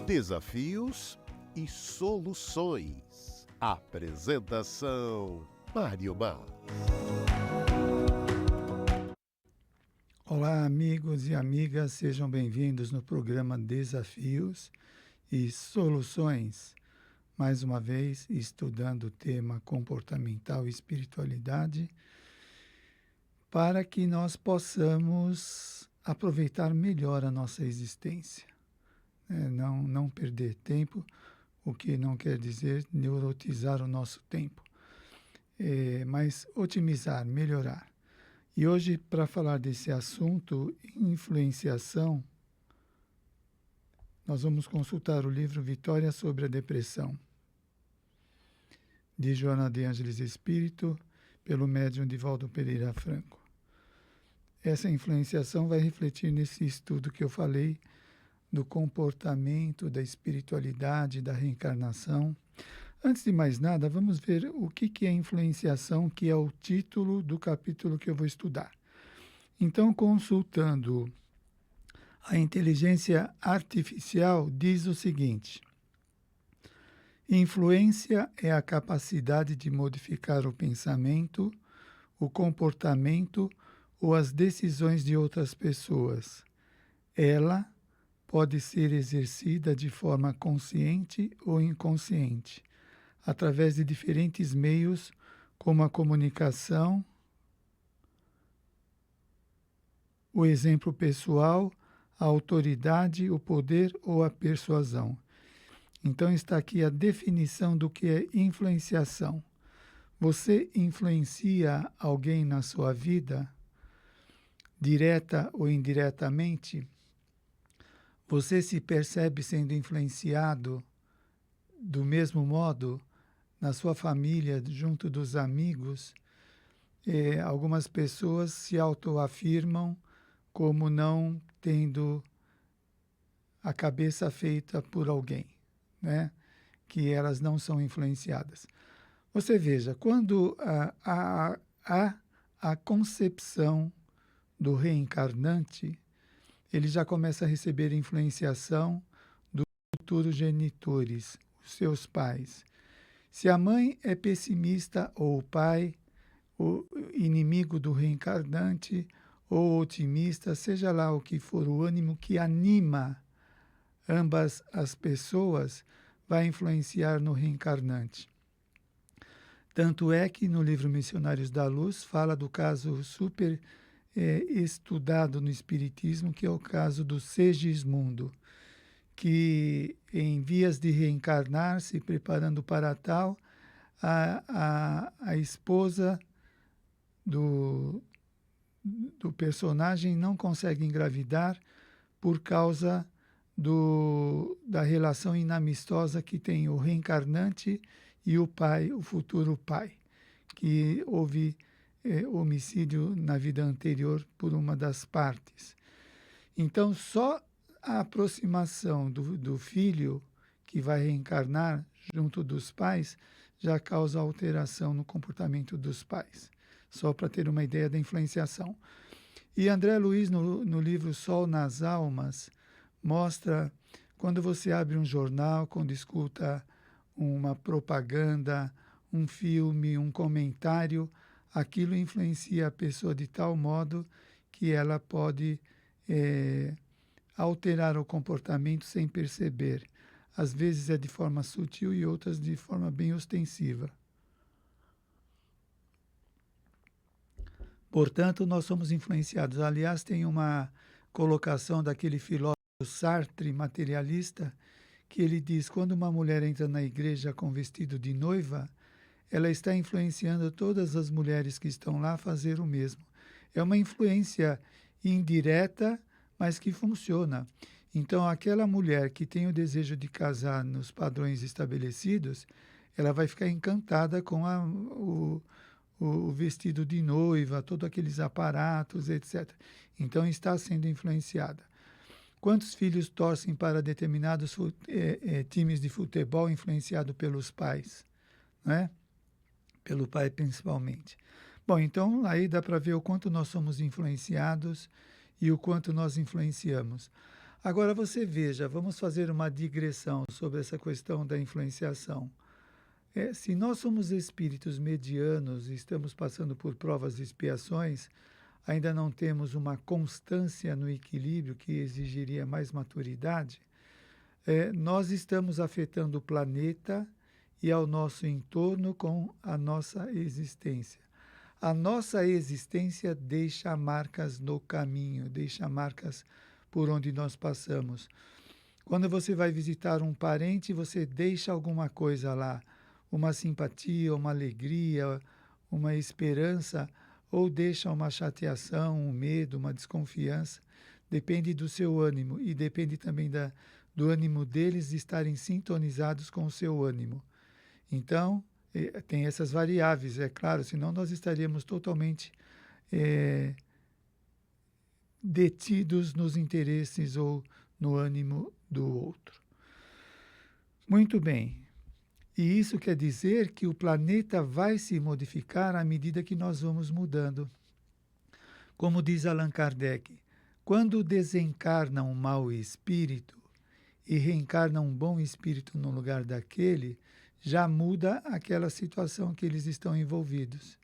Desafios e soluções. Apresentação: Mário Mar. Olá, amigos e amigas, sejam bem-vindos no programa Desafios e Soluções. Mais uma vez, estudando o tema comportamental e espiritualidade, para que nós possamos aproveitar melhor a nossa existência. Não perder tempo, o que não quer dizer neurotizar o nosso tempo, mas otimizar, melhorar. E hoje, para falar desse assunto, influenciação, nós vamos consultar o livro Vitória sobre a Depressão, de Joana de Ângeles Espírito, pelo médium Divaldo Pereira Franco. Essa influenciação vai refletir nesse estudo que eu falei, do comportamento, da espiritualidade, da reencarnação. Antes de mais nada, vamos ver o que é influenciação, que é o título do capítulo que eu vou estudar. Então, consultando a inteligência artificial, diz o seguinte: influência é a capacidade de modificar o pensamento, o comportamento ou as decisões de outras pessoas. Ela pode ser exercida de forma consciente ou inconsciente, através de diferentes meios, como a comunicação, o exemplo pessoal, a autoridade, o poder ou a persuasão. Então está aqui a definição do que é influenciação. Você influencia alguém na sua vida, direta ou indiretamente? Você se percebe sendo influenciado do mesmo modo na sua família, junto dos amigos? Algumas pessoas se autoafirmam como não tendo a cabeça feita por alguém, né? Que elas não são influenciadas. Você veja, quando há a concepção do reencarnante, ele já começa a receber influenciação dos futuros genitores, os seus pais. Se a mãe é pessimista ou o pai, o inimigo do reencarnante, ou otimista, seja lá o que for, o ânimo que anima ambas as pessoas vai influenciar no reencarnante. Tanto é que no livro Missionários da Luz fala do caso super estudado no Espiritismo, que é o caso do Segismundo, que em vias de reencarnar, se preparando para tal, a esposa do personagem não consegue engravidar por causa da relação inamistosa que tem o reencarnante e o pai, o futuro pai, que houve homicídio na vida anterior por uma das partes. Então, só a aproximação do filho que vai reencarnar junto dos pais já causa alteração no comportamento dos pais. Só para ter uma ideia da influenciação. E André Luiz, no livro Sol nas Almas, mostra quando você abre um jornal, quando escuta uma propaganda, um filme, um comentário, aquilo influencia a pessoa de tal modo que ela pode alterar o comportamento sem perceber. Às vezes é de forma sutil e outras de forma bem ostensiva. Portanto, nós somos influenciados. Aliás, tem uma colocação daquele filósofo Sartre, materialista, que ele diz: quando uma mulher entra na igreja com vestido de noiva, ela está influenciando todas as mulheres que estão lá a fazer o mesmo. É uma influência indireta, mas que funciona. Então, aquela mulher que tem o desejo de casar nos padrões estabelecidos, ela vai ficar encantada com o vestido de noiva, todos aqueles aparatos, etc. Então, está sendo influenciada. Quantos filhos torcem para determinados times de futebol influenciado pelos pais, né? Pelo pai principalmente. Bom, então aí dá para ver o quanto nós somos influenciados e o quanto nós influenciamos. Agora você veja, vamos fazer uma digressão sobre essa questão da influenciação. Se nós somos espíritos medianos e estamos passando por provas e expiações, ainda não temos uma constância no equilíbrio que exigiria mais maturidade, nós estamos afetando o planeta e ao nosso entorno com a nossa existência. A nossa existência deixa marcas no caminho, deixa marcas por onde nós passamos. Quando você vai visitar um parente, você deixa alguma coisa lá, uma simpatia, uma alegria, uma esperança, ou deixa uma chateação, um medo, uma desconfiança. Depende do seu ânimo e depende também do ânimo deles estarem sintonizados com o seu ânimo. Então, tem essas variáveis, é claro, senão nós estaríamos totalmente detidos nos interesses ou no ânimo do outro. Muito bem. E isso quer dizer que o planeta vai se modificar à medida que nós vamos mudando. Como diz Allan Kardec, quando desencarna um mau espírito e reencarna um bom espírito no lugar daquele, já muda aquela situação que eles estão envolvidos.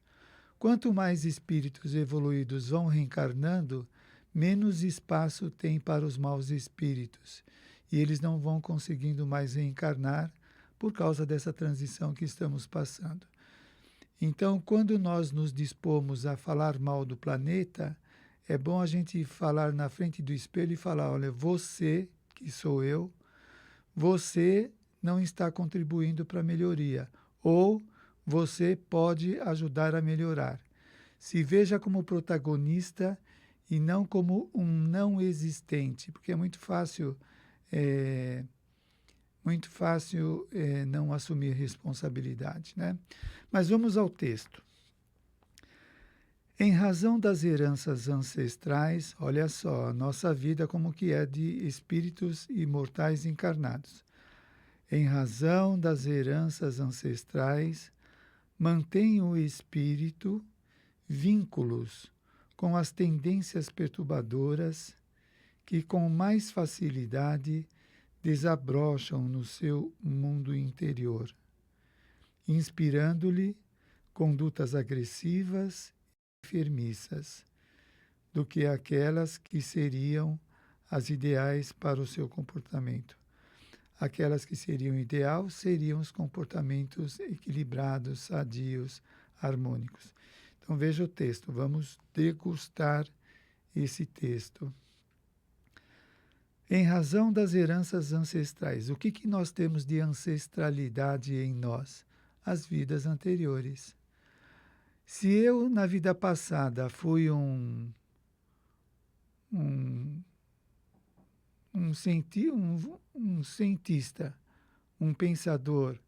Quanto mais espíritos evoluídos vão reencarnando, menos espaço tem para os maus espíritos. E eles não vão conseguindo mais reencarnar por causa dessa transição que estamos passando. Então, quando nós nos dispomos a falar mal do planeta, é bom a gente falar na frente do espelho e falar, olha, você, que sou eu, você não está contribuindo para a melhoria, ou você pode ajudar a melhorar. Se veja como protagonista e não como um não existente, porque é muito fácil não assumir responsabilidade, né? Mas vamos ao texto. Em razão das heranças ancestrais, olha só, a nossa vida como que é de espíritos imortais encarnados. Em razão das heranças ancestrais, mantém o espírito vínculos com as tendências perturbadoras que com mais facilidade desabrocham no seu mundo interior, inspirando-lhe condutas agressivas e enfermiças, do que aquelas que seriam as ideais para o seu comportamento. Aquelas que seriam ideal seriam os comportamentos equilibrados, sadios, harmônicos. Então veja o texto, vamos degustar esse texto. Em razão das heranças ancestrais, o que nós temos de ancestralidade em nós? As vidas anteriores. Se eu, na vida passada, fui um cientista, um pensador,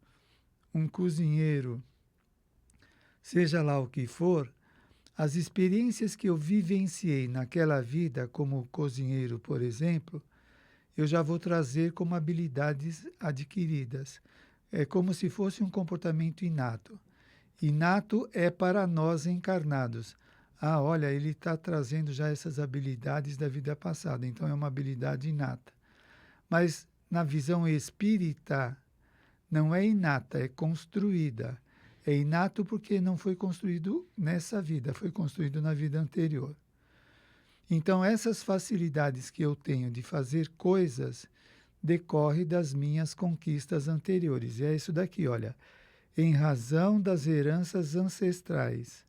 um cozinheiro, seja lá o que for, as experiências que eu vivenciei naquela vida, como cozinheiro, por exemplo, eu já vou trazer como habilidades adquiridas. É como se fosse um comportamento inato. Inato é para nós encarnados. Ah, olha, ele está trazendo já essas habilidades da vida passada, então é uma habilidade inata. Mas na visão espírita, não é inata, é construída. É inato porque não foi construído nessa vida, foi construído na vida anterior. Então, essas facilidades que eu tenho de fazer coisas decorrem das minhas conquistas anteriores. E é isso daqui, olha. Em razão das heranças ancestrais,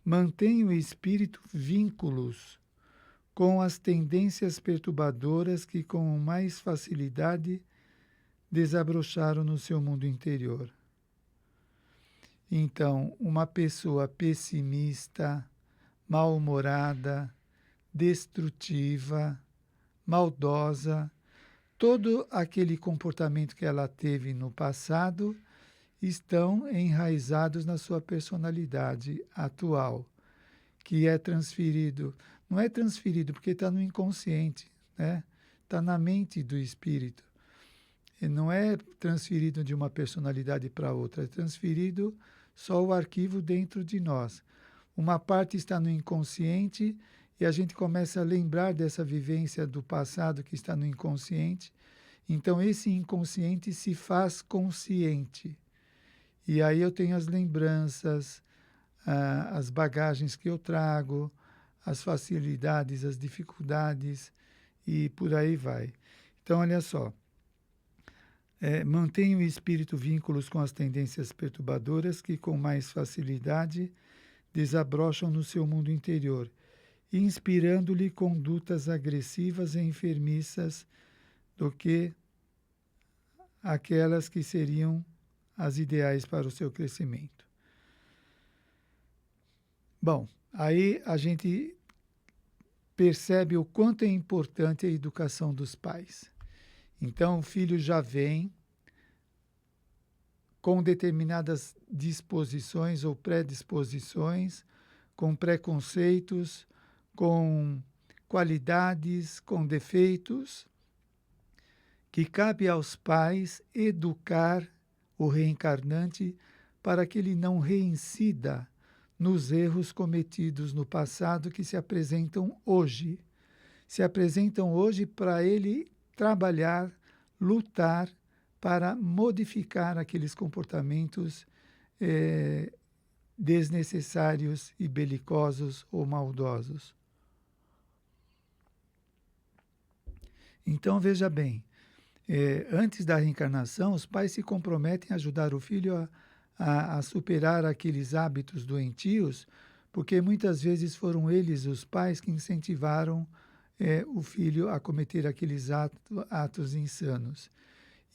mantém o espírito vínculos com as tendências perturbadoras que com mais facilidade desabrocharam no seu mundo interior. Então, uma pessoa pessimista, mal-humorada, destrutiva, maldosa, todo aquele comportamento que ela teve no passado estão enraizados na sua personalidade atual, que é transferido. Não é transferido porque está no inconsciente, né? Está na mente do espírito. E não é transferido de uma personalidade para outra, é transferido só o arquivo dentro de nós. Uma parte está no inconsciente e a gente começa a lembrar dessa vivência do passado que está no inconsciente. Então, esse inconsciente se faz consciente. E aí eu tenho as lembranças, as bagagens que eu trago, as facilidades, as dificuldades, e por aí vai. Então, olha só. Mantenha o espírito vínculos com as tendências perturbadoras que, com mais facilidade, desabrocham no seu mundo interior, inspirando-lhe condutas agressivas e enfermiças do que aquelas que seriam as ideais para o seu crescimento. Bom, aí a gente percebe o quanto é importante a educação dos pais. Então, o filho já vem com determinadas disposições ou predisposições, com preconceitos, com qualidades, com defeitos, que cabe aos pais educar o reencarnante para que ele não reincida nos erros cometidos no passado que se apresentam hoje. Se apresentam hoje para ele trabalhar, lutar para modificar aqueles comportamentos desnecessários e belicosos ou maldosos. Então, veja bem, antes da reencarnação, os pais se comprometem a ajudar o filho a superar aqueles hábitos doentios, porque muitas vezes foram eles, os pais, que incentivaram o filho a cometer aqueles atos insanos.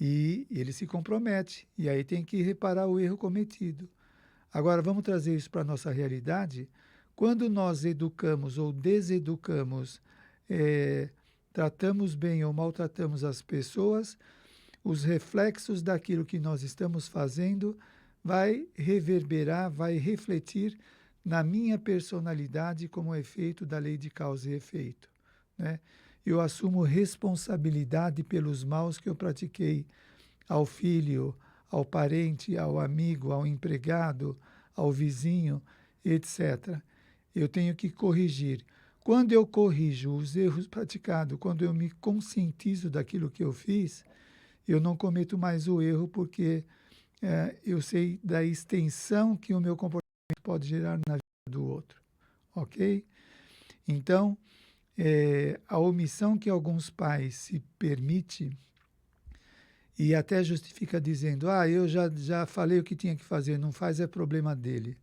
E ele se compromete, e aí tem que reparar o erro cometido. Agora, vamos trazer isso para a nossa realidade. Quando nós educamos ou deseducamos, tratamos bem ou maltratamos as pessoas, os reflexos daquilo que nós estamos fazendo vai reverberar, vai refletir na minha personalidade como efeito da lei de causa e efeito, né? Eu assumo responsabilidade pelos maus que eu pratiquei ao filho, ao parente, ao amigo, ao empregado, ao vizinho, etc. Eu tenho que corrigir. Quando eu corrijo os erros praticados, quando eu me conscientizo daquilo que eu fiz, eu não cometo mais o erro, porque eu sei da extensão que o meu comportamento pode gerar na vida do outro. Ok? Então, a omissão que alguns pais se permitem e até justifica dizendo, eu já falei o que tinha que fazer, não faz, é problema dele.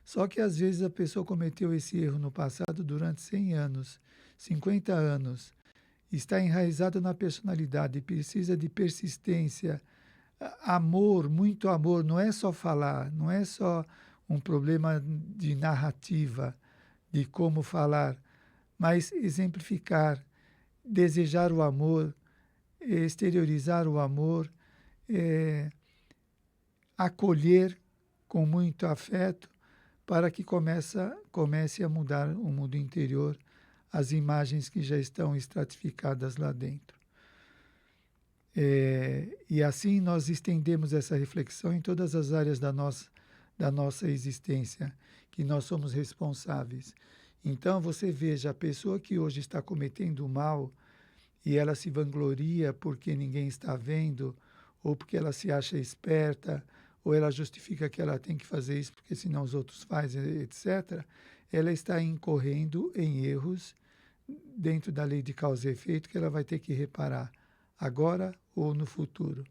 Só que às vezes a pessoa cometeu esse erro no passado durante 100 anos, 50 anos, está enraizado na personalidade, precisa de persistência, amor, muito amor, não é só falar, não é só um problema de narrativa, de como falar, mas exemplificar, desejar o amor, exteriorizar o amor, acolher com muito afeto, para que comece a mudar o mundo interior, as imagens que já estão estratificadas lá dentro. E assim nós estendemos essa reflexão em todas as áreas da nossa existência, que nós somos responsáveis. Então, você veja, a pessoa que hoje está cometendo mal e ela se vangloria porque ninguém está vendo, ou porque ela se acha esperta, ou ela justifica que ela tem que fazer isso porque senão os outros fazem, etc., ela está incorrendo em erros dentro da lei de causa e efeito que ela vai ter que reparar agora ou no futuro.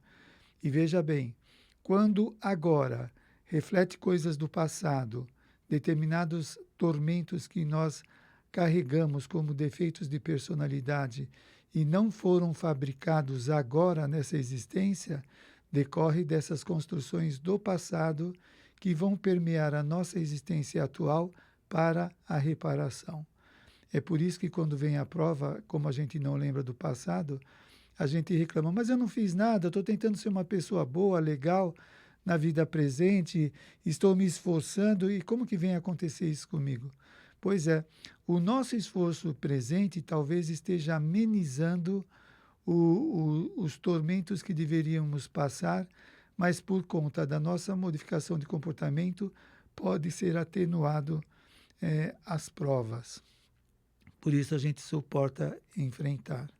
E veja bem, quando agora reflete coisas do passado, determinados tormentos que nós carregamos como defeitos de personalidade e não foram fabricados agora nessa existência, decorre dessas construções do passado que vão permear a nossa existência atual para a reparação. É por isso que quando vem a prova, como a gente não lembra do passado, a gente reclama, mas eu não fiz nada, estou tentando ser uma pessoa boa, legal, na vida presente, estou me esforçando, e como que vem acontecer isso comigo? Pois é, o nosso esforço presente talvez esteja amenizando os tormentos que deveríamos passar, mas por conta da nossa modificação de comportamento, pode ser atenuado as provas. Por isso a gente suporta enfrentar.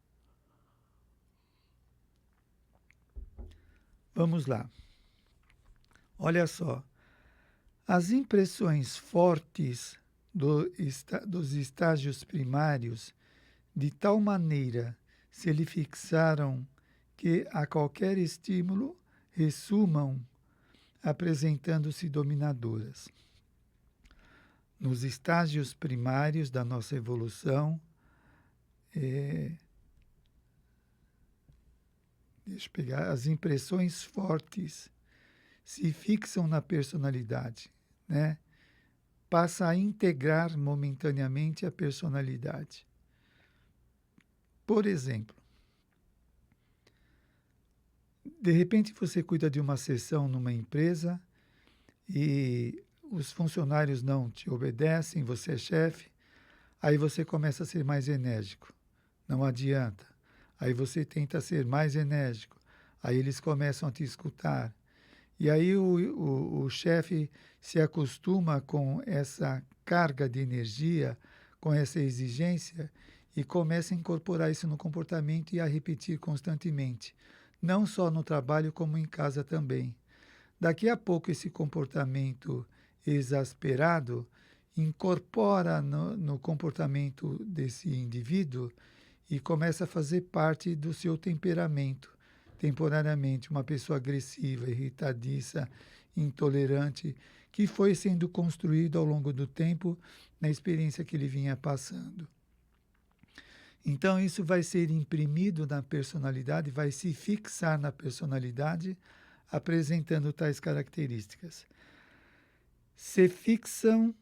Vamos lá. Olha só. As impressões fortes dos estágios primários, de tal maneira se lhe fixaram que a qualquer estímulo ressumam apresentando-se dominadoras. Nos estágios primários da nossa evolução, deixa eu pegar, as impressões fortes se fixam na personalidade, né? Passa a integrar momentaneamente a personalidade. Por exemplo, de repente você cuida de uma sessão numa empresa e os funcionários não te obedecem, você é chefe, aí você começa a ser mais enérgico. Não adianta. Aí você tenta ser mais enérgico. Aí eles começam a te escutar. E aí o chefe se acostuma com essa carga de energia, com essa exigência, e começa a incorporar isso no comportamento e a repetir constantemente. Não só no trabalho, como em casa também. Daqui a pouco esse comportamento exasperado incorpora no comportamento desse indivíduo e começa a fazer parte do seu temperamento. Temporariamente, uma pessoa agressiva, irritadiça, intolerante, que foi sendo construído ao longo do tempo na experiência que ele vinha passando. Então, isso vai ser imprimido na personalidade, vai se fixar na personalidade, apresentando tais características. Se fixam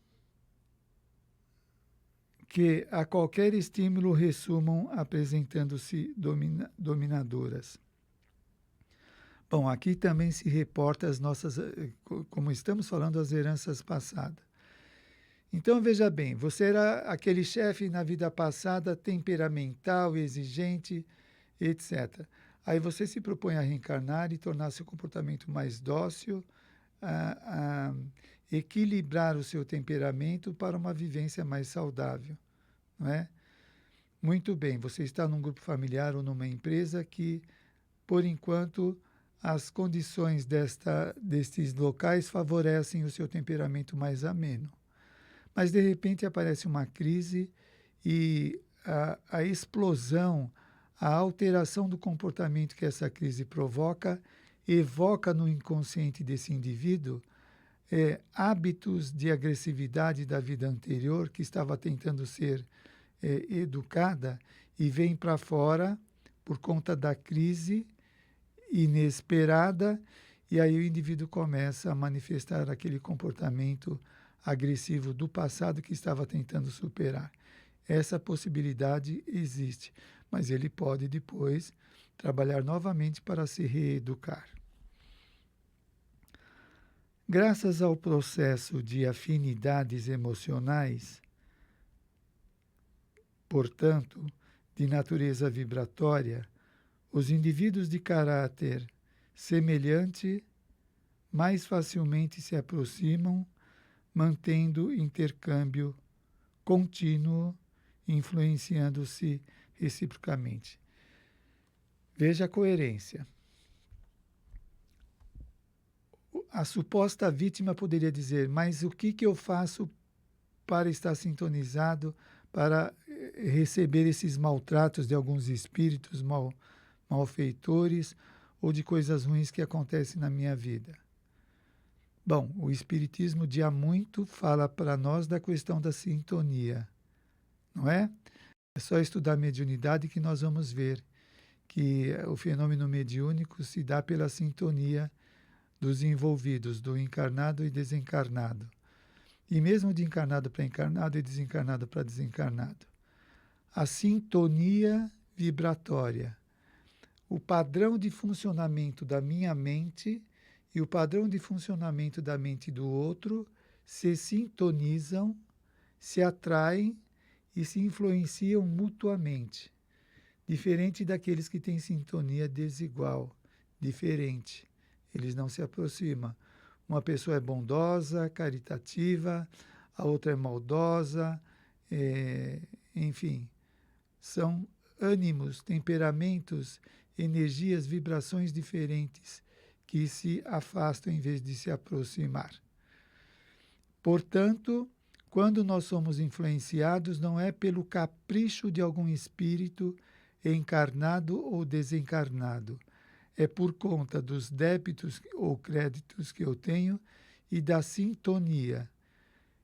que a qualquer estímulo ressumam apresentando-se dominadoras. Bom, aqui também se reporta as nossas, como estamos falando, as heranças passadas. Então, veja bem, você era aquele chefe na vida passada, temperamental, exigente, etc. Aí você se propõe a reencarnar e tornar seu comportamento mais dócil, a equilibrar o seu temperamento para uma vivência mais saudável, não é? Muito bem, você está num grupo familiar ou numa empresa que, por enquanto, as condições destes locais favorecem o seu temperamento mais ameno. Mas, de repente, aparece uma crise e a explosão, a alteração do comportamento que essa crise provoca, evoca no inconsciente desse indivíduo hábitos de agressividade da vida anterior, que estava tentando ser educada, e vem para fora por conta da crise inesperada, e aí o indivíduo começa a manifestar aquele comportamento agressivo do passado que estava tentando superar. Essa possibilidade existe, mas ele pode depois trabalhar novamente para se reeducar. Graças ao processo de afinidades emocionais, portanto, de natureza vibratória, os indivíduos de caráter semelhante mais facilmente se aproximam, mantendo intercâmbio contínuo, influenciando-se reciprocamente. Veja a coerência. A suposta vítima poderia dizer, mas o que eu faço para estar sintonizado, para receber esses maltratos de alguns espíritos malfeitores ou de coisas ruins que acontecem na minha vida? Bom, o Espiritismo de há muito fala para nós da questão da sintonia, não é? É só estudar a mediunidade que nós vamos ver que o fenômeno mediúnico se dá pela sintonia dos envolvidos, do encarnado e desencarnado. E mesmo de encarnado para encarnado e desencarnado para desencarnado. A sintonia vibratória, o padrão de funcionamento da minha mente e o padrão de funcionamento da mente do outro se sintonizam, se atraem e se influenciam mutuamente. Diferente daqueles que têm sintonia desigual, diferente. Eles não se aproximam. Uma pessoa é bondosa, caritativa, a outra é maldosa, enfim, são ânimos, temperamentos, energias, vibrações diferentes que se afastam em vez de se aproximar. Portanto, quando nós somos influenciados, não é pelo capricho de algum espírito encarnado ou desencarnado. É por conta dos débitos ou créditos que eu tenho e da sintonia.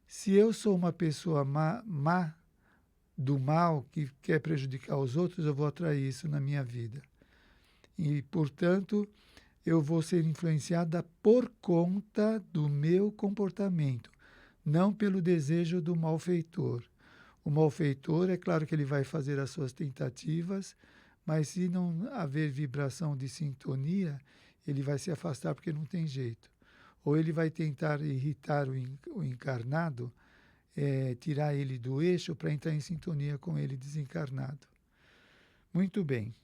Se eu sou uma pessoa má do mal, que quer prejudicar os outros, eu vou atrair isso na minha vida. E, portanto, eu vou ser influenciada por conta do meu comportamento, não pelo desejo do malfeitor. O malfeitor, é claro que ele vai fazer as suas tentativas, mas se não haver vibração de sintonia, ele vai se afastar porque não tem jeito. Ou ele vai tentar irritar o encarnado, tirar ele do eixo para entrar em sintonia com ele desencarnado. Muito bem.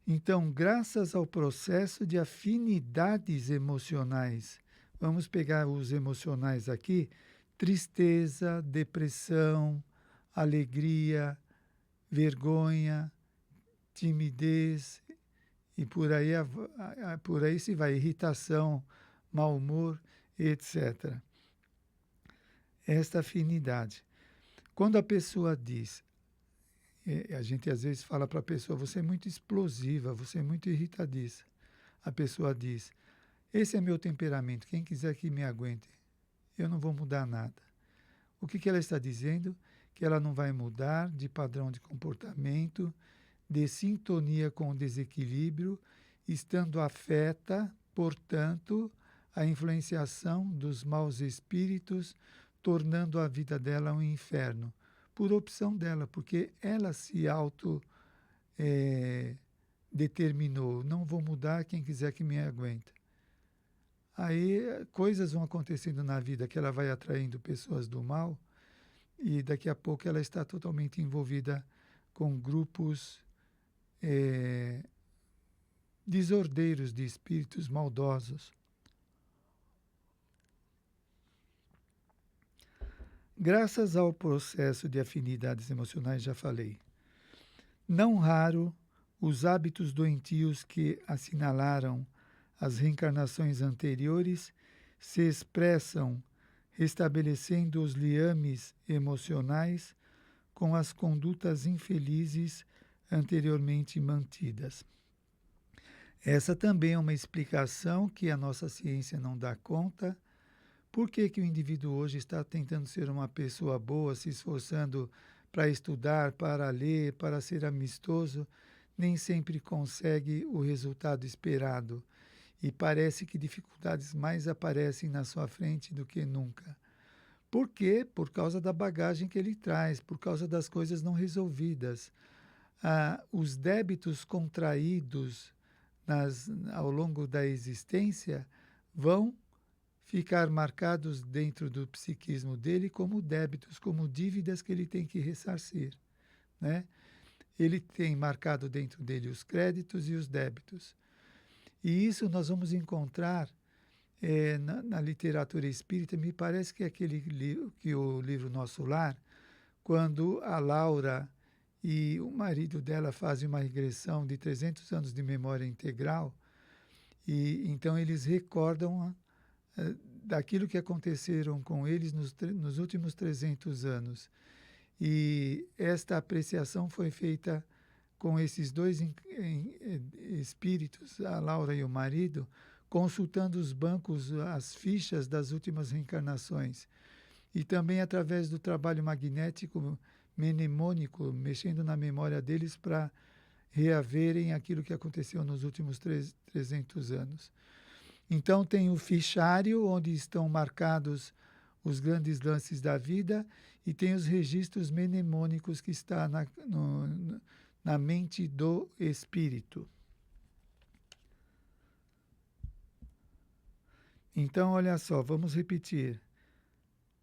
Então, graças ao processo de afinidades emocionais, vamos pegar os emocionais aqui, tristeza, depressão, alegria, vergonha, timidez, e por aí se vai, irritação, mau humor, etc. Esta afinidade. Quando a pessoa diz, a gente às vezes fala para a pessoa, você é muito explosiva, você é muito irritadiça. A pessoa diz, esse é meu temperamento, quem quiser que me aguente, eu não vou mudar nada. O que ela está dizendo? Que ela não vai mudar de padrão de comportamento, de sintonia com o desequilíbrio, estando afeta, portanto, a influenciação dos maus espíritos, tornando a vida dela um inferno. Por opção dela, porque ela se determinou, não vou mudar, quem quiser que me aguente. Aí coisas vão acontecendo na vida que ela vai atraindo pessoas do mal e daqui a pouco ela está totalmente envolvida com grupos desordeiros de espíritos maldosos. Graças ao processo de afinidades emocionais, já falei. Não raro, os hábitos doentios que assinalaram as reencarnações anteriores se expressam restabelecendo os liames emocionais com as condutas infelizes anteriormente mantidas. Essa também é uma explicação que a nossa ciência não dá conta. Por que o indivíduo hoje está tentando ser uma pessoa boa, se esforçando para estudar, para ler, para ser amistoso, nem sempre consegue o resultado esperado e parece que dificuldades mais aparecem na sua frente do que nunca. Por quê? Por causa da bagagem que ele traz, por causa das coisas não resolvidas. Os débitos contraídos ao longo da existência vão ficar marcados dentro do psiquismo dele como débitos, como dívidas que ele tem que ressarcir, né? Ele tem marcado dentro dele os créditos e os débitos. E isso nós vamos encontrar na literatura espírita, me parece que é o livro Nosso Lar, quando a Laura e o marido dela fazem uma regressão de 300 anos de memória integral, e então eles recordam daquilo que aconteceram com eles nos últimos 300 anos. E esta apreciação foi feita com esses dois espíritos, a Laura e o marido, consultando os bancos, as fichas das últimas reencarnações. E também através do trabalho magnético mnemônico, mexendo na memória deles para reaverem aquilo que aconteceu nos últimos 300 anos. Então tem o fichário, onde estão marcados os grandes lances da vida, e tem os registros mnemônicos que está na mente do espírito. Então, olha só, vamos repetir.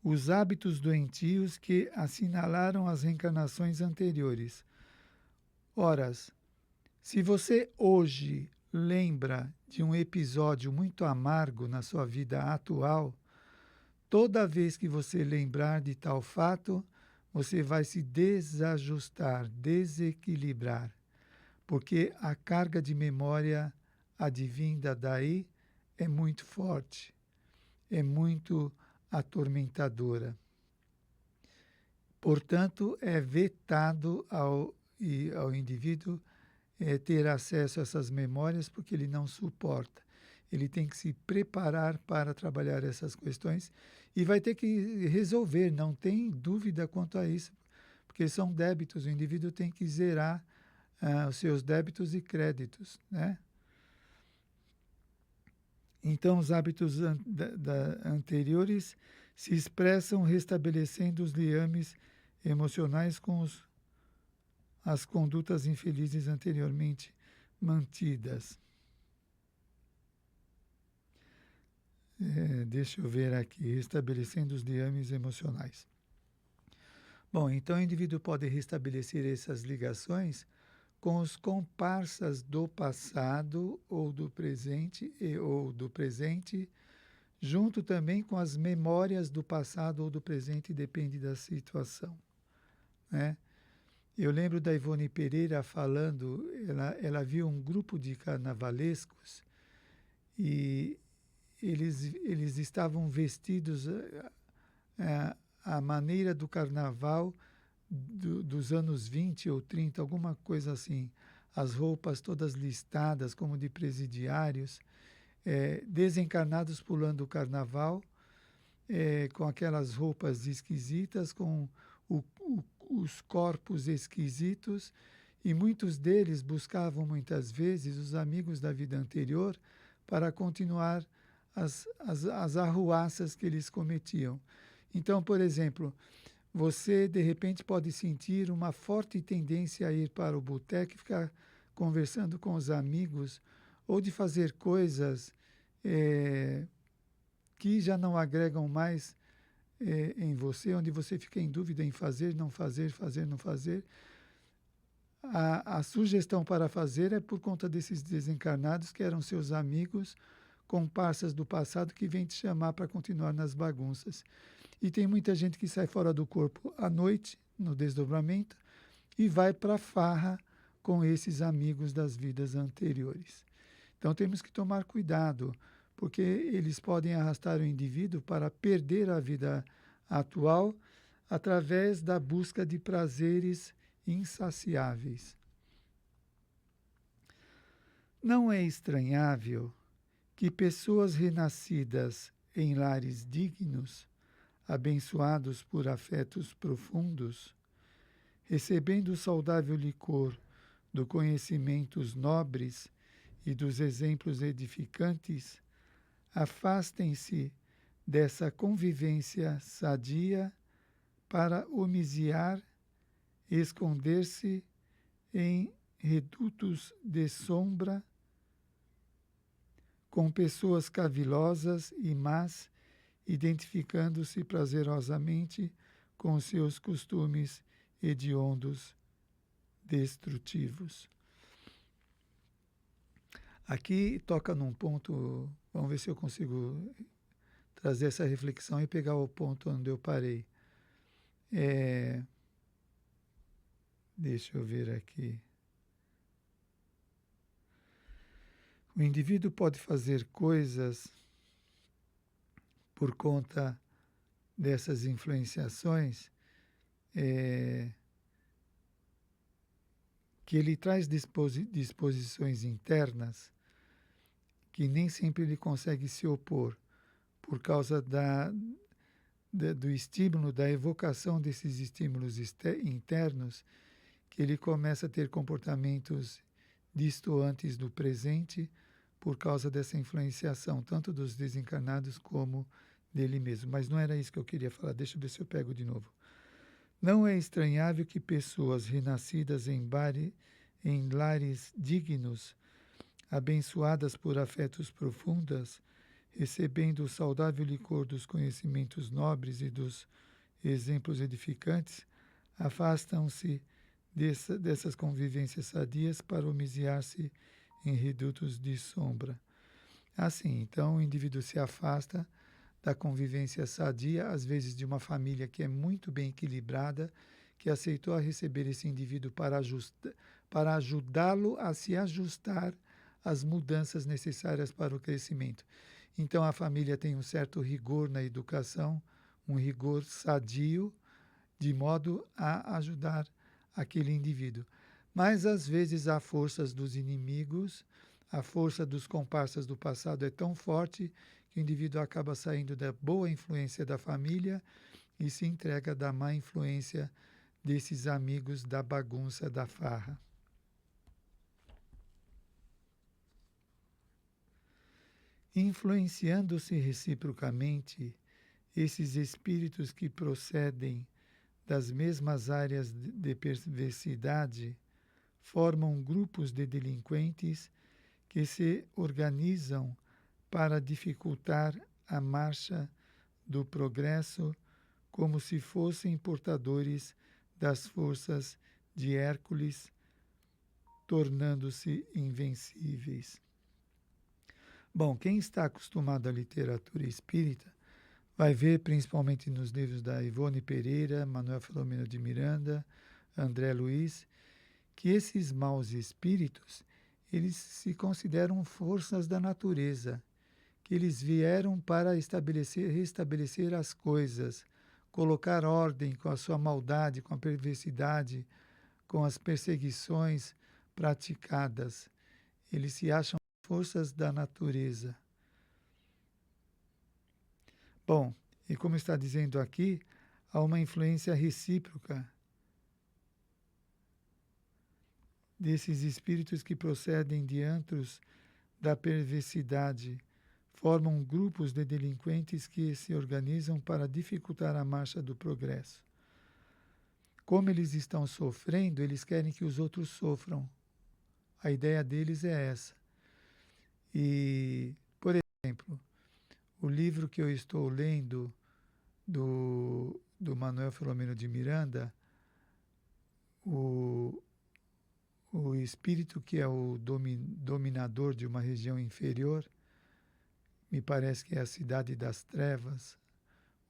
Os hábitos doentios que assinalaram as reencarnações anteriores. Ora, se você hoje lembra de um episódio muito amargo na sua vida atual, Toda vez que você lembrar de tal fato, você vai se desajustar, desequilibrar, porque a carga de memória advinda daí é muito forte, é muito atormentadora. Portanto, é vetado ao indivíduo ter acesso a essas memórias, porque ele não suporta. Ele tem que se preparar para trabalhar essas questões e vai ter que resolver, não tem dúvida quanto a isso, porque são débitos, o indivíduo tem que zerar os seus débitos e créditos, né? Então, os hábitos anteriores se expressam restabelecendo os liames emocionais com as condutas infelizes anteriormente mantidas. Deixa eu ver aqui, restabelecendo os liames emocionais. Bom, então o indivíduo pode restabelecer essas ligações com os comparsas do passado ou do presente junto também com as memórias do passado ou do presente, depende da situação, né? Eu lembro da Ivone Pereira falando, ela viu um grupo de carnavalescos e eles estavam vestidos à maneira do carnaval dos anos 20 ou 30, alguma coisa assim. As roupas todas listadas como de presidiários, desencarnados pulando o carnaval, com aquelas roupas esquisitas, com os corpos esquisitos, e muitos deles buscavam muitas vezes os amigos da vida anterior para continuar as arruaças que eles cometiam. Então, por exemplo, você de repente pode sentir uma forte tendência a ir para o boteco e ficar conversando com os amigos, ou de fazer coisas que já não agregam mais em você, onde você fica em dúvida em fazer, não fazer, fazer, não fazer. A sugestão para fazer é por conta desses desencarnados que eram seus amigos, comparsas do passado, que vêm te chamar para continuar nas bagunças. E tem muita gente que sai fora do corpo à noite, no desdobramento, e vai para a farra com esses amigos das vidas anteriores. Então temos que tomar cuidado, porque eles podem arrastar o indivíduo para perder a vida atual através da busca de prazeres insaciáveis. Não é estranhável que pessoas renascidas em lares dignos, abençoados por afetos profundos, recebendo o saudável licor do conhecimentos nobres e dos exemplos edificantes, afastem-se dessa convivência sadia para homiziar e esconder-se em redutos de sombra com pessoas cavilosas e más, identificando-se prazerosamente com seus costumes hediondos destrutivos. Aqui toca num ponto, vamos ver se eu consigo trazer essa reflexão e pegar o ponto onde eu parei. Deixa eu ver aqui. O indivíduo pode fazer coisas por conta dessas influenciações que ele traz disposições internas que nem sempre ele consegue se opor por causa do estímulo, da evocação desses estímulos internos, que ele começa a ter comportamentos distoantes do presente por causa dessa influenciação, tanto dos desencarnados como dele mesmo. Mas não era isso que eu queria falar, deixa eu ver se eu pego de novo. Não é estranhável que pessoas renascidas em lares dignos, abençoadas por afetos profundos, recebendo o saudável licor dos conhecimentos nobres e dos exemplos edificantes, afastam-se dessas convivências sadias para homiziar-se em redutos de sombra. Assim, então o indivíduo se afasta da convivência sadia, às vezes de uma família que é muito bem equilibrada, que aceitou a receber esse indivíduo para ajudá-lo a se ajustar às mudanças necessárias para o crescimento. Então a família tem um certo rigor na educação, um rigor sadio, de modo a ajudar aquele indivíduo. Mas às vezes há forças dos inimigos, a força dos comparsas do passado é tão forte que o indivíduo acaba saindo da boa influência da família e se entrega da má influência desses amigos da bagunça, da farra. Influenciando-se reciprocamente, esses espíritos que procedem das mesmas áreas de perversidade formam grupos de delinquentes que se organizam para dificultar a marcha do progresso como se fossem portadores das forças de Hércules, tornando-se invencíveis. Bom, quem está acostumado à literatura espírita vai ver, principalmente nos livros da Ivone Pereira, Manuel Filomeno de Miranda, André Luiz, que esses maus espíritos, eles se consideram forças da natureza, que eles vieram para restabelecer as coisas, colocar ordem com a sua maldade, com a perversidade, com as perseguições praticadas. Eles se acham forças da natureza. Bom, e como está dizendo aqui, há uma influência recíproca desses espíritos que procedem de antros da perversidade, formam grupos de delinquentes que se organizam para dificultar a marcha do progresso. Como eles estão sofrendo, eles querem que os outros sofram. A ideia deles é essa. E, por exemplo, o livro que eu estou lendo do Manuel Filomeno de Miranda, o espírito que é o dominador de uma região inferior, me parece que é a Cidade das Trevas,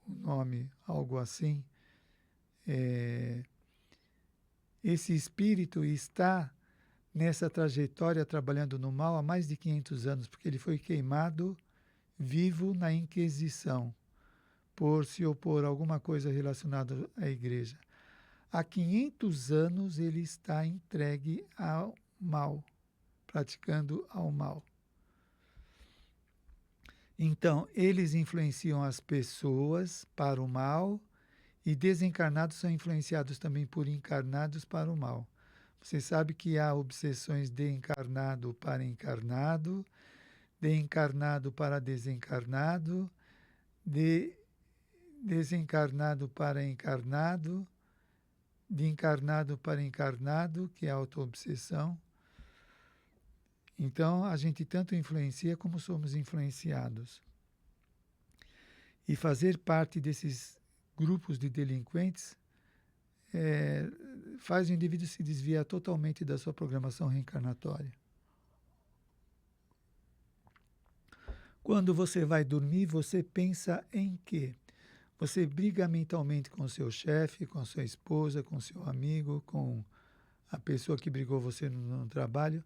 o nome, algo assim. Esse espírito está nessa trajetória trabalhando no mal há mais de 500 anos, porque ele foi queimado vivo na Inquisição, por se opor a alguma coisa relacionada à igreja. Há 500 anos ele está entregue ao mal, praticando ao mal. Então, eles influenciam as pessoas para o mal e desencarnados são influenciados também por encarnados para o mal. Você sabe que há obsessões de encarnado para encarnado, de encarnado para desencarnado, de desencarnado para encarnado, de encarnado para encarnado, que é a autoobsessão. Então, a gente tanto influencia como somos influenciados. E fazer parte desses grupos de delinquentes faz o indivíduo se desviar totalmente da sua programação reencarnatória. Quando você vai dormir, você pensa em quê? Você briga mentalmente com o seu chefe, com a sua esposa, com o seu amigo, com a pessoa que brigou você no trabalho.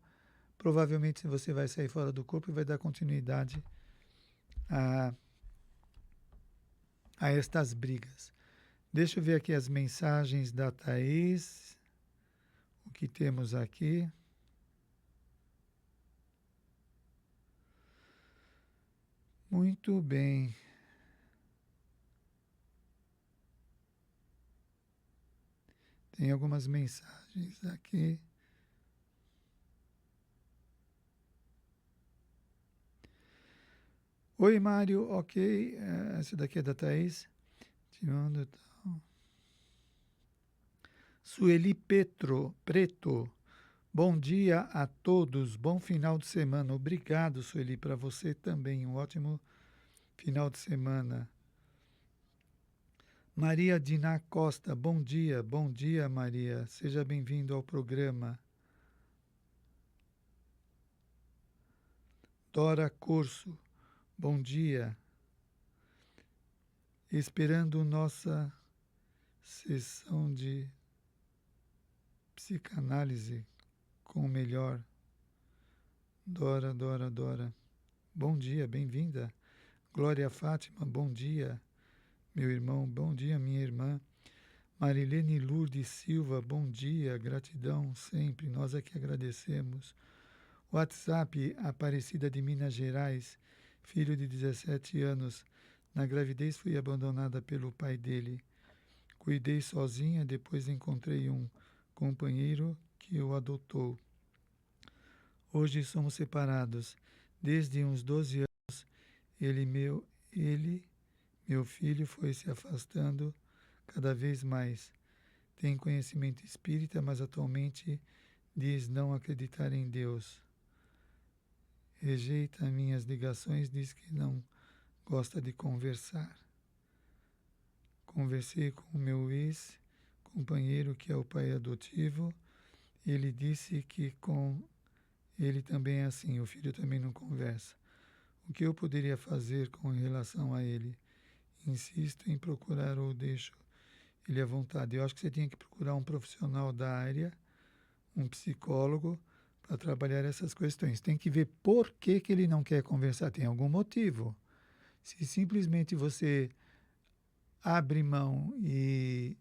Provavelmente você vai sair fora do corpo e vai dar continuidade a estas brigas. Deixa eu ver aqui as mensagens da Thaís. O que temos aqui? Muito bem. Tem algumas mensagens aqui. Oi, Mário. Ok. Essa daqui é da Thaís. Te mando tal. Sueli Preto. Bom dia a todos. Bom final de semana. Obrigado, Sueli. Para você também. Um ótimo final de semana. Maria Diná Costa, bom dia. Bom dia, Maria. Seja bem-vindo ao programa. Dora Corso, bom dia. esperando nossa sessão de psicanálise com o melhor. Dora, Dora, Dora. Bom dia, bem-vinda. Glória Fátima, bom dia. Meu irmão, bom dia, minha irmã. Marilene Lourdes Silva, bom dia, gratidão sempre, nós é que agradecemos. WhatsApp, Aparecida de Minas Gerais, filho de 17 anos. Na gravidez fui abandonada pelo pai dele. Cuidei sozinha, depois encontrei um companheiro que o adotou. Hoje somos separados. Desde uns 12 anos, ele, meu filho, foi se afastando cada vez mais. Tem conhecimento espírita, mas atualmente diz não acreditar em Deus. Rejeita minhas ligações, diz que não gosta de conversar. Conversei com o meu ex-companheiro, que é o pai adotivo. Ele disse que com ele também é assim, o filho também não conversa. O que eu poderia fazer com relação a ele? Insisto em procurar ou deixo ele à vontade. Eu acho que você tinha que procurar um profissional da área, um psicólogo, para trabalhar essas questões. Tem que ver por que ele não quer conversar. Tem algum motivo. Se simplesmente você abre mão e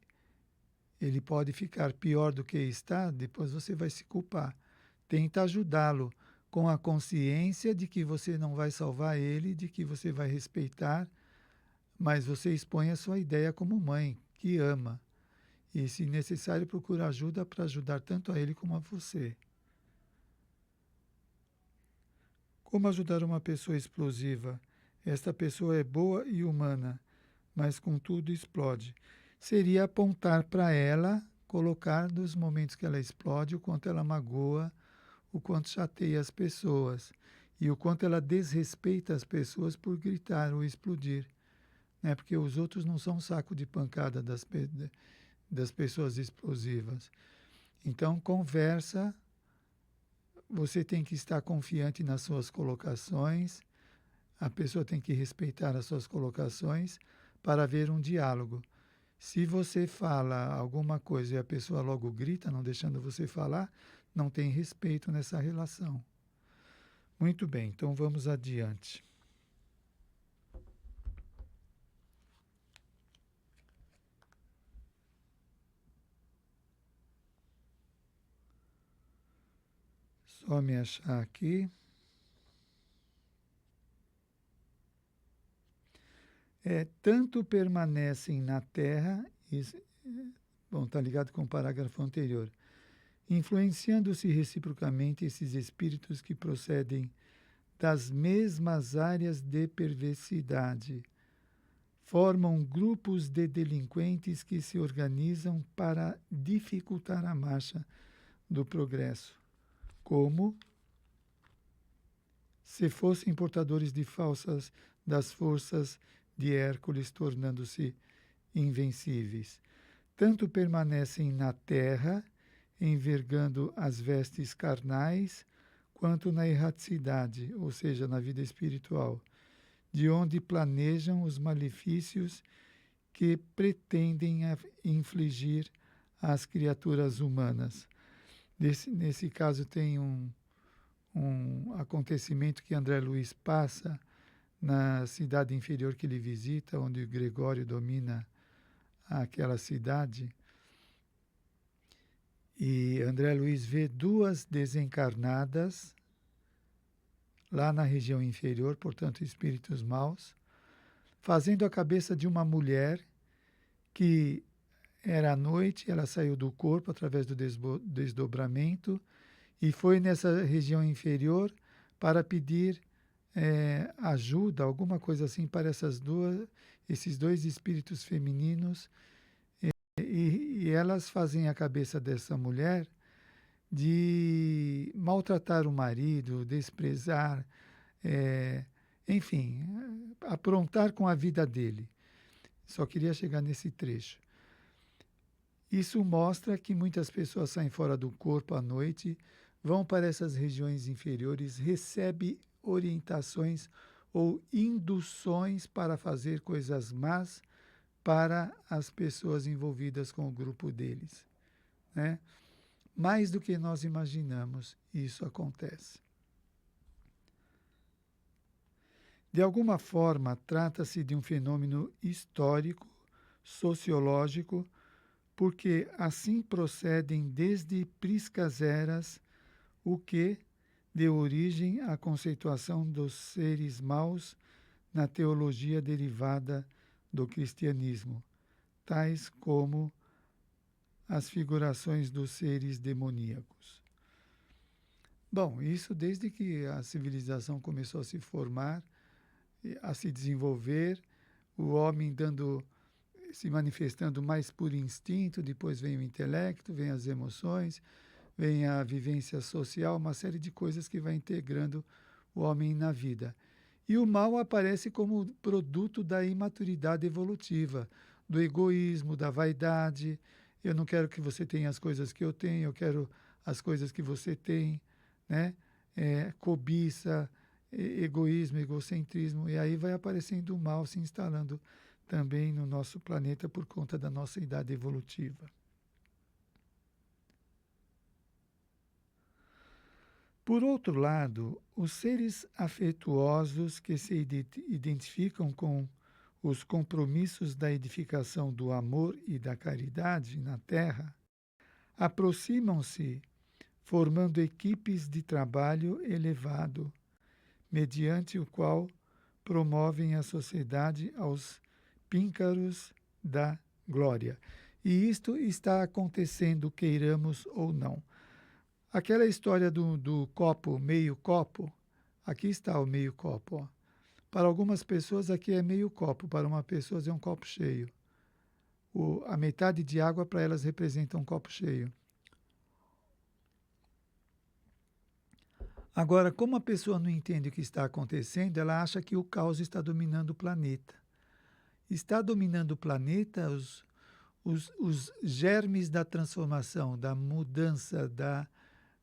ele pode ficar pior do que está, depois você vai se culpar. Tenta ajudá-lo com a consciência de que você não vai salvar ele, de que você vai respeitar, mas você expõe a sua ideia como mãe, que ama. E, se necessário, procura ajuda para ajudar tanto a ele como a você. Como ajudar uma pessoa explosiva? Esta pessoa é boa e humana, mas contudo explode. Seria apontar para ela, colocar nos momentos que ela explode, o quanto ela magoa, o quanto chateia as pessoas e o quanto ela desrespeita as pessoas por gritar ou explodir. Né? Porque os outros não são saco de pancada das pessoas explosivas. Então, conversa, você tem que estar confiante nas suas colocações, a pessoa tem que respeitar as suas colocações para haver um diálogo. Se você fala alguma coisa e a pessoa logo grita, não deixando você falar, não tem respeito nessa relação. Muito bem, então vamos adiante. Só me achar aqui. Tanto permanecem na Terra, bom, está ligado com o parágrafo anterior, influenciando-se reciprocamente esses espíritos que procedem das mesmas áreas de perversidade. Formam grupos de delinquentes que se organizam para dificultar a marcha do progresso, como se fossem portadores de falsas das forças de Hércules, tornando-se invencíveis. Tanto permanecem na terra, envergando as vestes carnais, quanto na erraticidade, ou seja, na vida espiritual, de onde planejam os malefícios que pretendem infligir às criaturas humanas. Nesse caso, tem um acontecimento que André Luiz passa na cidade inferior que ele visita, onde o Gregório domina aquela cidade. E André Luiz vê duas desencarnadas lá na região inferior, portanto, espíritos maus, fazendo a cabeça de uma mulher que era à noite, ela saiu do corpo através do desdobramento e foi nessa região inferior para pedir ajuda, alguma coisa assim, para esses dois espíritos femininos, e elas fazem a cabeça dessa mulher de maltratar o marido, desprezar, enfim, aprontar com a vida dele. Só queria chegar nesse trecho. Isso mostra que muitas pessoas saem fora do corpo à noite, vão para essas regiões inferiores, recebem orientações ou induções para fazer coisas más, para as pessoas envolvidas com o grupo deles, né? Mais do que nós imaginamos, isso acontece. De alguma forma, trata-se de um fenômeno histórico, sociológico, porque assim procedem desde priscas eras o que deu origem à conceituação dos seres maus na teologia derivada do cristianismo, tais como as figurações dos seres demoníacos. Bom, isso desde que a civilização começou a se formar, a se desenvolver, o homem se manifestando mais por instinto, depois vem o intelecto, vem as emoções, vem a vivência social, uma série de coisas que vai integrando o homem na vida. E o mal aparece como produto da imaturidade evolutiva, do egoísmo, da vaidade. Eu não quero que você tenha as coisas que eu tenho, eu quero as coisas que você tem, né? Cobiça, egoísmo, egocentrismo, e aí vai aparecendo o mal se instalando também no nosso planeta por conta da nossa idade evolutiva. Por outro lado, os seres afetuosos que se identificam com os compromissos da edificação do amor e da caridade na Terra aproximam-se, formando equipes de trabalho elevado, mediante o qual promovem a sociedade aos píncaros da glória. E isto está acontecendo, queiramos ou não. Aquela história do copo, meio copo, aqui está o meio copo. Ó. Para algumas pessoas aqui é meio copo, para uma pessoa é um copo cheio. A metade de água para elas representa um copo cheio. Agora, como a pessoa não entende o que está acontecendo, ela acha que o caos está dominando o planeta. Está dominando o planeta os germes da transformação, da mudança,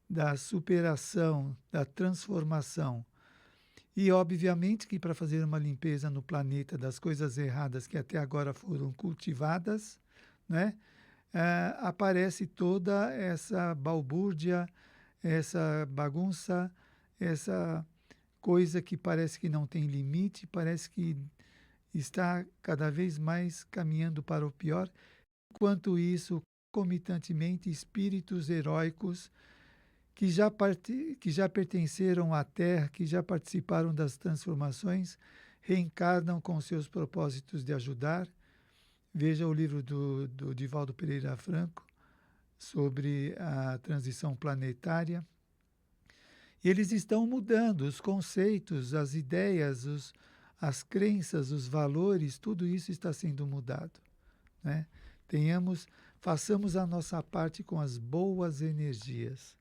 da superação, da transformação. E, obviamente, que para fazer uma limpeza no planeta das coisas erradas que até agora foram cultivadas, né, aparece toda essa balbúrdia, essa bagunça, essa coisa que parece que não tem limite, parece que está cada vez mais caminhando para o pior. Enquanto isso, concomitantemente, espíritos heróicos que já pertenceram à Terra, que já participaram das transformações, reencarnam com seus propósitos de ajudar. Veja o livro do Divaldo Pereira Franco sobre a transição planetária. E eles estão mudando os conceitos, as ideias, as crenças, os valores, tudo isso está sendo mudado, né? Façamos a nossa parte com as boas energias.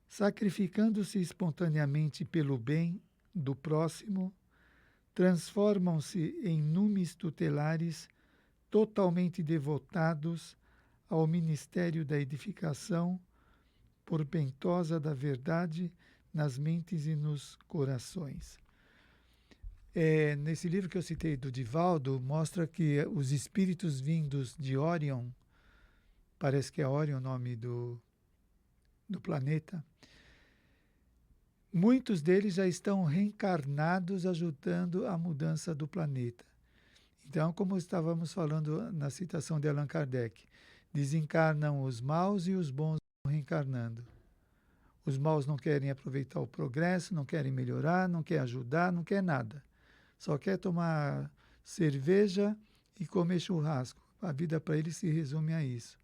Sacrificando-se espontaneamente pelo bem do próximo, transformam-se em numes tutelares totalmente devotados ao ministério da edificação portentosa da verdade nas mentes e nos corações. Nesse livro que eu citei do Divaldo, mostra que os espíritos vindos de Órion, parece que é Órion o nome do planeta, muitos deles já estão reencarnados ajudando a mudança do planeta. Então, como estávamos falando na citação de Allan Kardec, desencarnam os maus e os bons reencarnando. Os maus não querem aproveitar o progresso, não querem melhorar, não querem ajudar, não quer nada. Só quer tomar cerveja e comer churrasco. A vida para eles se resume a isso.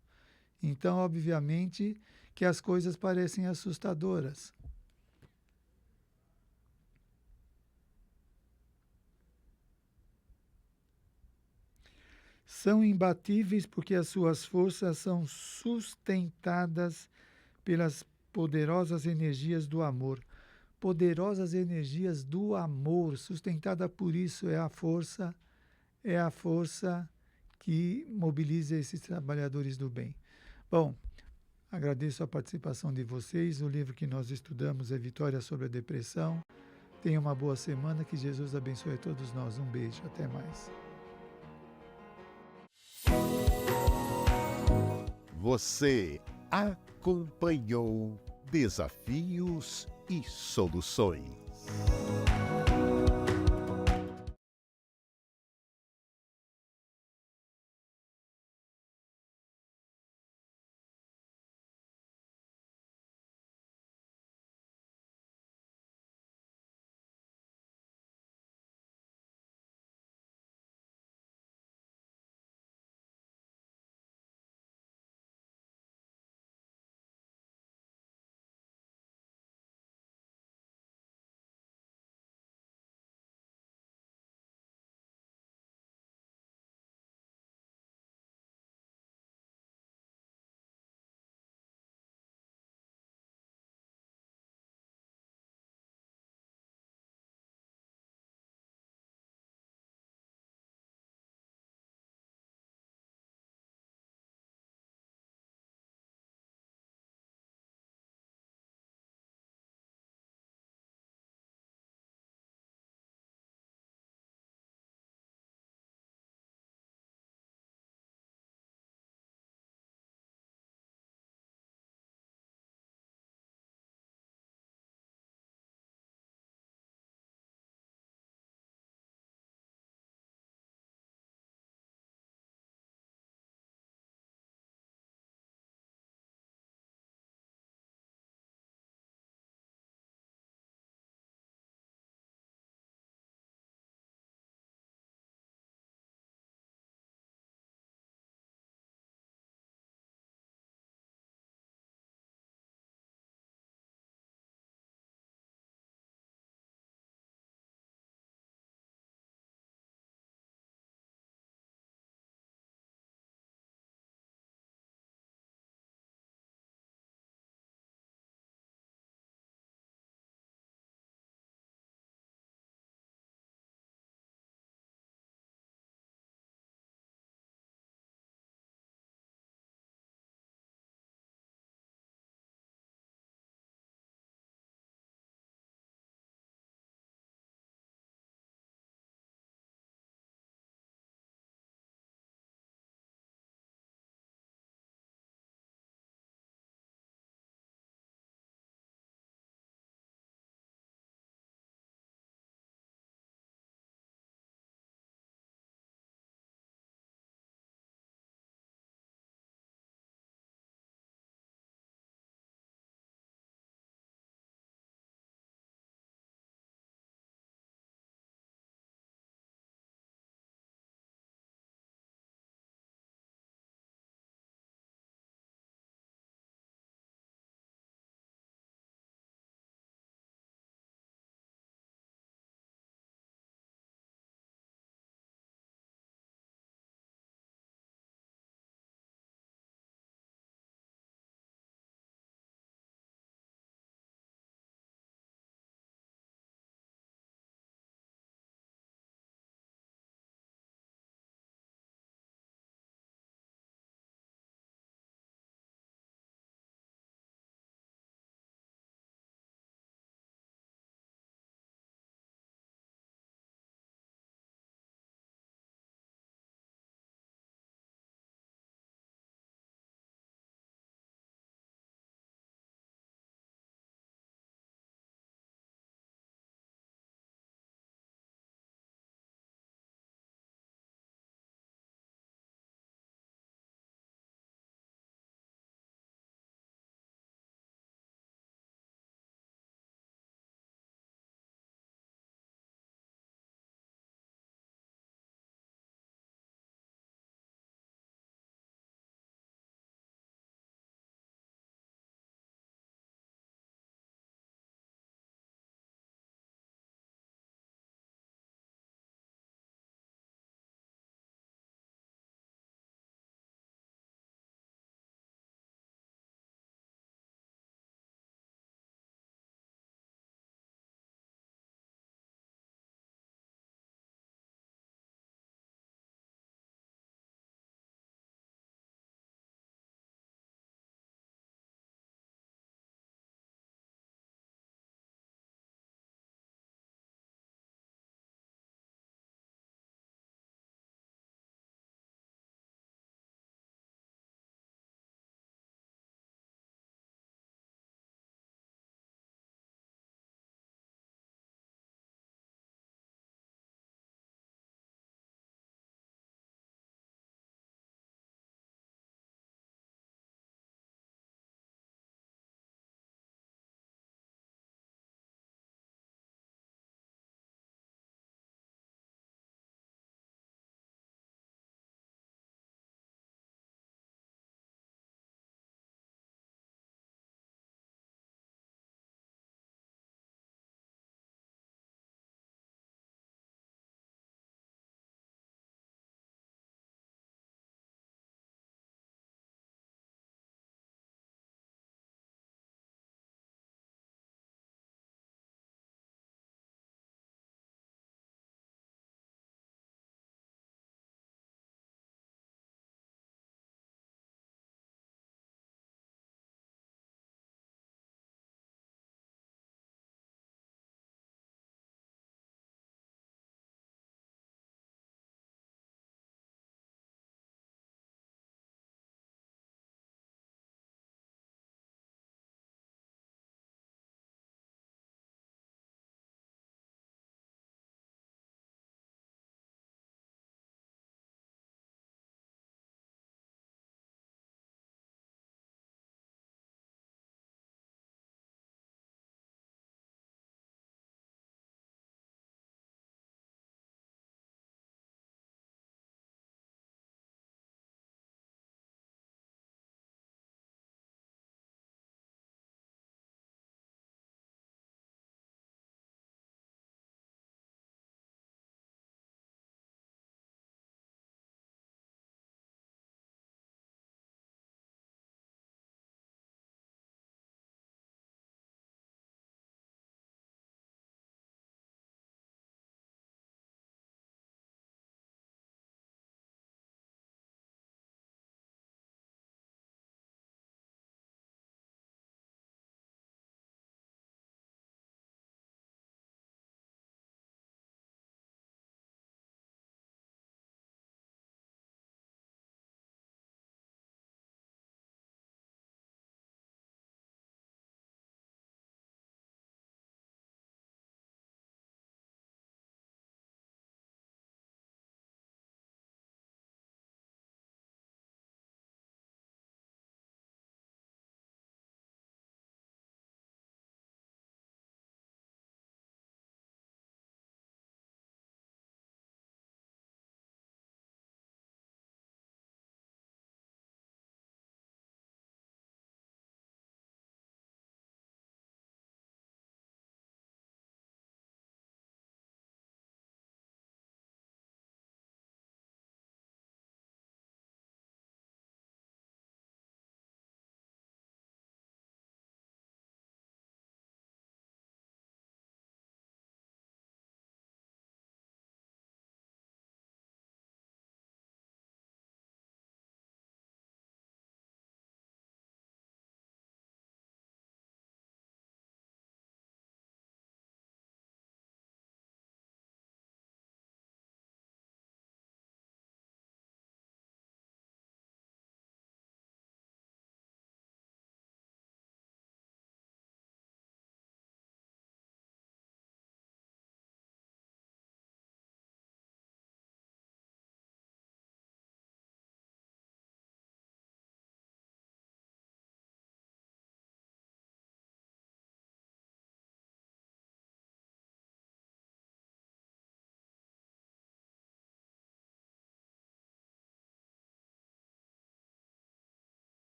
Então, obviamente, que as coisas parecem assustadoras. São imbatíveis porque as suas forças são sustentadas pelas poderosas energias do amor. Poderosas energias do amor, sustentada por isso é a força que mobiliza esses trabalhadores do bem. Bom, agradeço a participação de vocês. O livro que nós estudamos é Vitória sobre a Depressão, Tenha uma boa semana, que Jesus abençoe a todos nós. Um beijo, até mais. Você acompanhou Desafios e Soluções.